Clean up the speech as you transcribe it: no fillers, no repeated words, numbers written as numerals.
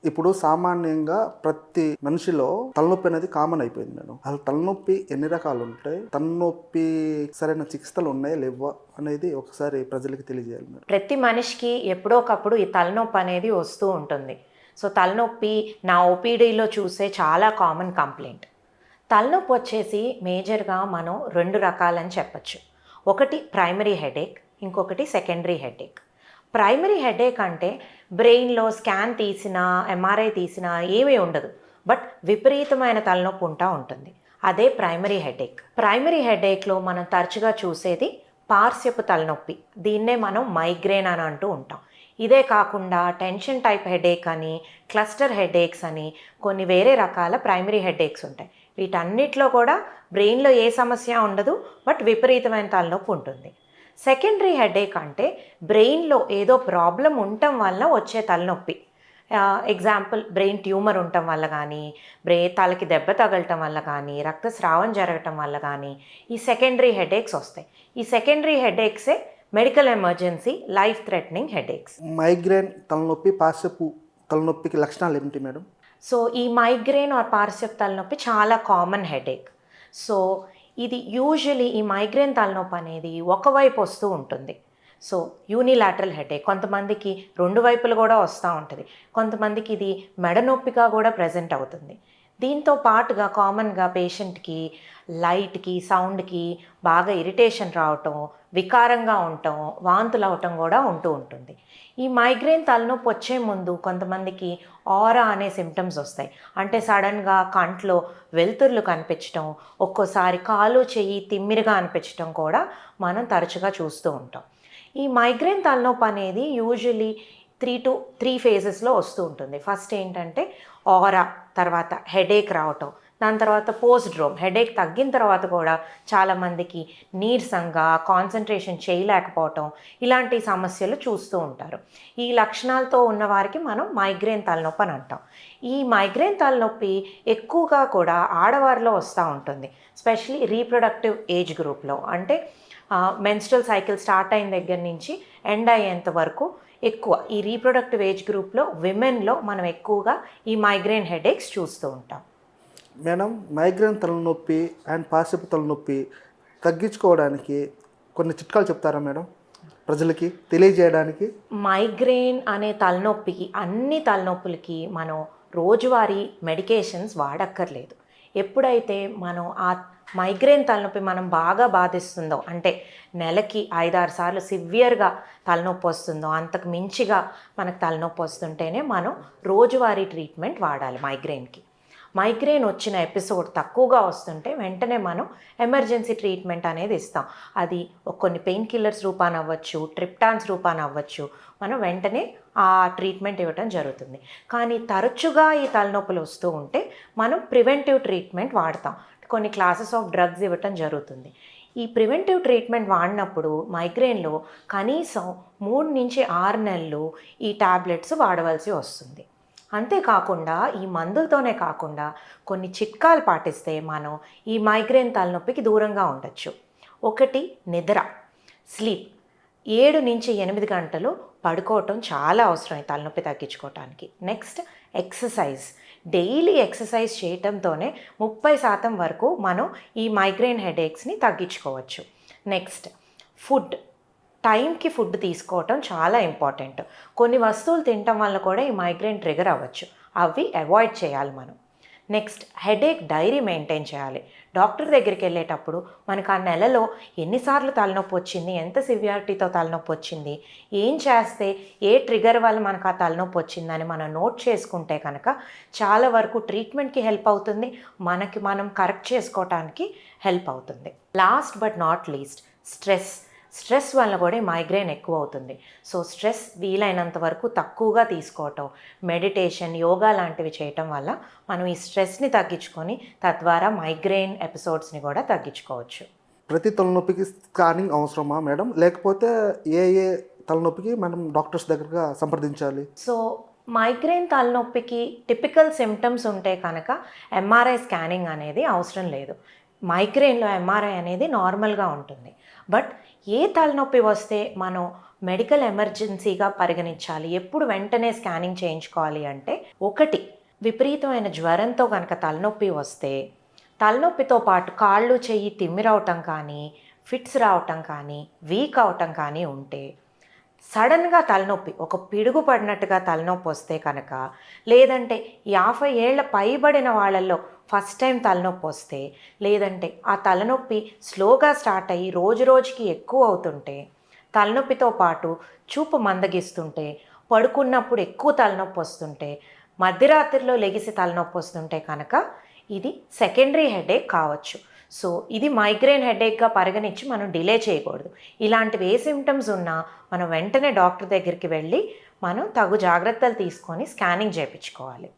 ఇప్పుడు సామాన్యంగా ప్రతి మనిషిలో తలనొప్పి అనేది కామన్ అయిపోయింది మేడం. అసలు తలనొప్పి ఎన్ని రకాలు ఉంటాయి, తలనొప్పి సరైన చికిత్సలు ఉన్నాయా లేవా అనేది ఒకసారి ప్రజలకు తెలియజేయాలి మేడం. ప్రతి మనిషికి ఎప్పుడో ఒకప్పుడు ఈ తలనొప్పి అనేది వస్తూ ఉంటుంది. సో తలనొప్పి నా ఓపీడీలో చూసే చాలా కామన్ కంప్లైంట్. తలనొప్పి వచ్చేసి మేజర్గా మనం 2 రకాలని చెప్పచ్చు. ఒకటి ప్రైమరీ హెడేక్, ఇంకొకటి సెకండరీ హెడేక్. ప్రైమరీ హెడేక్ అంటే బ్రెయిన్లో స్కాన్ తీసినా ఎంఆర్ఐ తీసినా ఏమీ ఉండదు, బట్ విపరీతమైన తలనొప్పి ఉంటుంది. అదే ప్రైమరీ హెడేక్. ప్రైమరీ హెడేక్లో మనం తరచుగా చూసేది పార్శ్వపు తలనొప్పి, దీన్నే మనం మైగ్రేన్ అని అంటూ ఉంటాం. ఇదే కాకుండా టెన్షన్ టైప్ హెడేక్ అని, క్లస్టర్ హెడేక్స్ అని కొన్ని వేరే రకాల ప్రైమరీ హెడేక్స్ ఉంటాయి. వీటన్నిటిలో కూడా బ్రెయిన్లో ఏ సమస్య ఉండదు, బట్ విపరీతమైన తలనొప్పి ఉంటుంది. సెకండరీ హెడేక్ అంటే బ్రెయిన్లో ఏదో ప్రాబ్లం ఉండటం వల్ల వచ్చే తలనొప్పి. ఎగ్జాంపుల్ బ్రెయిన్ ట్యూమర్ ఉండటం వల్ల కానీ, తలకి దెబ్బ తగలటం వల్ల కానీ, రక్తస్రావం జరగటం వల్ల కానీ ఈ సెకండరీ హెడేక్స్ వస్తాయి. ఈ సెకండరీ హెడేక్సే medical emergency life threatening headaches. Migraine తలనొప్పి, పార్శ్వపు తలనొప్పికి లక్షణాలు ఏమిటి మేడం? సో ఈ మైగ్రేన్ ఆర్ పార్శ్వపు తలనొప్పి చాలా కామన్ హెడేక్. సో ఇది యూజువలీ ఈ మైగ్రేన్ తలనొప్పి అనేది ఒకవైపు వస్తూ ఉంటుంది. సో యూనిలాటరల్ హెడేక్, కొంతమందికి 2 వైపులు కూడా వస్తూ ఉంటుంది. కొంతమందికి ఇది మెడ నొప్పిగా కూడా ప్రజెంట్ అవుతుంది. దీంతో పాటుగా కామన్గా పేషెంట్కి లైట్కి, సౌండ్కి బాగా ఇరిటేషన్ రావటం, వికారంగా ఉండటం, వాంతులు అవటం కూడా ఉంటూ ఉంటుంది. ఈ మైగ్రేన్ తలనొప్పి వచ్చే ముందు కొంతమందికి ఆరా అనే సిమ్టమ్స్ వస్తాయి. అంటే సడన్గా కంట్లో వెలుతుర్లు కనిపించడం, ఒక్కోసారి కాలు చెయ్యి తిమ్మిరిగా అనిపించడం కూడా మనం తరచుగా చూస్తూ ఉంటాం. ఈ మైగ్రేన్ తలనొప్పి అనేది యూజువలీ 3 ఫేజెస్లో వస్తూ ఉంటుంది. ఫస్ట్ ఏంటంటే ఆరా, తర్వాత హెడేక్ రావటం, దాని తర్వాత పోస్ట్డ్రోమ్, హెడేక్ తగ్గిన తర్వాత కూడా చాలామందికి నీరసంగా, కాన్సన్ట్రేషన్ చేయలేకపోవటం, ఇలాంటి సమస్యలు చూస్తూ ఉంటారు. ఈ లక్షణాలతో ఉన్నవారికి మనం మైగ్రేన్ తలనొప్పి అని అంటాం. ఈ మైగ్రేన్ తలనొప్పి ఎక్కువగా కూడా ఆడవారిలో వస్తూ ఉంటుంది, స్పెషలీ రీప్రొడక్టివ్ ఏజ్ గ్రూప్లో. అంటే మెన్స్ట్రల్ సైకిల్ స్టార్ట్ అయిన దగ్గర నుంచి ఎండ్ అయ్యేంత వరకు ఎక్కువ ఈ రీప్రొడక్టివ్ ఏజ్ గ్రూప్లో విమెన్లో మనం ఎక్కువగా ఈ మైగ్రేన్ హెడేక్స్ చూస్తూ ఉంటాం. మేడం, మైగ్రేన్ తలనొప్పి అండ్ పార్శ్వపు తలనొప్పి తగ్గించుకోవడానికి కొన్ని చిట్కాలు చెప్తారా మేడం ప్రజలకి తెలియజేయడానికి? మైగ్రేన్ అనే తలనొప్పికి, అన్ని తలనొప్పులకి మనం రోజువారీ మెడికేషన్స్ వాడక్కర్లేదు. ఎప్పుడైతే మనం ఆ మైగ్రేన్ తలనొప్పి మనం బాగా బాధిస్తుందో, అంటే నెలకి 5-6 సార్లు సివియర్గా తలనొప్పి వస్తుందో, అంతకు మించిగా మనకు తలనొప్పి వస్తుంటేనే మనం రోజువారీ ట్రీట్మెంట్ వాడాలి మైగ్రేన్కి. మైగ్రేన్ వచ్చిన ఎపిసోడ్ తక్కువగా వస్తుంటే వెంటనే మనం ఎమర్జెన్సీ ట్రీట్మెంట్ అనేది ఇస్తాం. అది కొన్ని పెయిన్ కిల్లర్స్ రూపాన అవ్వచ్చు, ట్రిప్టాన్స్ రూపాన అవ్వచ్చు, మనం వెంటనే ఆ ట్రీట్మెంట్ ఇవ్వటం జరుగుతుంది. కానీ తరచుగా ఈ తలనొప్పులు వస్తూ ఉంటే మనం ప్రివెంటివ్ ట్రీట్మెంట్ వాడతాం. కొన్ని క్లాసెస్ ఆఫ్ డ్రగ్స్ ఇవ్వటం జరుగుతుంది. ఈ ప్రివెంటివ్ ట్రీట్మెంట్ వాడినప్పుడు మైగ్రేన్లో కనీసం 3 నుంచి 6 నెలలు ఈ టాబ్లెట్స్ వాడవలసి వస్తుంది. అంతేకాకుండా ఈ మందులతోనే కాకుండా కొన్ని చిట్కాలు పాటిస్తే మనం ఈ మైగ్రేన్ తలనొప్పికి దూరంగా ఉండొచ్చు. ఒకటి, నిద్ర, స్లీప్. 7 నుంచి 8 గంటలు పడుకోవటం చాలా అవసరం ఈ తలనొప్పి తగ్గించుకోవటానికి. Next, exercise. డైలీ ఎక్సర్సైజ్ చేయటంతోనే 30% వరకు మనం ఈ మైగ్రేన్ హెడేక్స్ని తగ్గించుకోవచ్చు. Next, food. టైంకి ఫుడ్ తీసుకోవటం చాలా ఇంపార్టెంట్. కొన్ని వస్తువులు తినటం వల్ల కూడా ఈ మైగ్రేన్ ట్రిగర్ అవ్వచ్చు, అవి అవాయిడ్ చేయాలి మనం. నెక్స్ట్, హెడేక్ డైరీ మెయింటైన్ చేయాలి. డాక్టర్ దగ్గరికి వెళ్ళేటప్పుడు మనకు ఆ నెలలో ఎన్నిసార్లు తలనొప్పి వచ్చింది, ఎంత సివియారిటీతో తలనొప్పి వచ్చింది, ఏం చేస్తే ఏ ట్రిగర్ వల్ల మనకు ఆ తలనొప్పి వచ్చిందని మనం నోట్ చేసుకుంటే కనుక చాలా వరకు ట్రీట్మెంట్కి హెల్ప్ అవుతుంది, మనకి మనం కరెక్ట్ చేసుకోవటానికి హెల్ప్ అవుతుంది. Last but not least, stress వల్ల కూడా మైగ్రేన్ ఎక్కువ అవుతుంది. సో స్ట్రెస్ వీలైనంత వరకు తక్కువగా తీసుకోవటం, మెడిటేషన్, యోగా లాంటివి చేయటం వల్ల మనం ఈ స్ట్రెస్ని తగ్గించుకొని తద్వారా మైగ్రేన్ ఎపిసోడ్స్ని కూడా తగ్గించుకోవచ్చు. ప్రతి తలనొప్పికి స్కానింగ్ అవసరమా మేడం, లేకపోతే ఏ తలనొప్పికి మనం డాక్టర్స్ దగ్గరగా సంప్రదించాలి? సో మైగ్రేన్ తలనొప్పికి టిపికల్ సిమ్టమ్స్ ఉంటే కనుక ఎంఆర్ఐ స్కానింగ్ అనేది అవసరం లేదు. మైగ్రేన్లో ఎంఆర్ఐ అనేది నార్మల్గా ఉంటుంది. బట్ ఏ తలనొప్పి వస్తే మనం మెడికల్ ఎమర్జెన్సీగా పరిగణించాలి, ఎప్పుడు వెంటనే స్కానింగ్ చేయించుకోవాలి అంటే, ఒకటి విపరీతమైన జ్వరంతో కనుక తలనొప్పి వస్తే, తలనొప్పితో పాటు కాళ్ళు చెయ్యి తిమ్మిరవటం కానీ, ఫిట్స్ రావటం కానీ, వీక్ అవటం కానీ ఉంటే, సడన్గా తలనొప్పి ఒక పిడుగు పడినట్టుగా తలనొప్పి వస్తే కనుక, లేదంటే 50 ఏళ్ల పైబడిన వాళ్ళల్లో ఫస్ట్ టైం తలనొప్పి వస్తే, లేదంటే ఆ తలనొప్పి స్లోగా స్టార్ట్ అయ్యి రోజు రోజుకి ఎక్కువ అవుతుంటే, తలనొప్పితో పాటు చూపు మందగిస్తుంటే, పడుకున్నప్పుడు ఎక్కువ తలనొప్పి వస్తుంటే, మధ్యరాత్రిలో లెగిసి తలనొప్పి వస్తుంటే కనుక ఇది సెకండరీ హెడేక్ కావచ్చు. సో ఇది మైగ్రేన్ హెడేక్గా పరిగణించి మనం డిలే చేయకూడదు. ఇలాంటివి ఏ సిమ్టమ్స్ ఉన్నా మనం వెంటనే డాక్టర్ దగ్గరికి వెళ్ళి మనం తగు జాగ్రత్తలు తీసుకొని స్కానింగ్ చేయించుకోవాలి.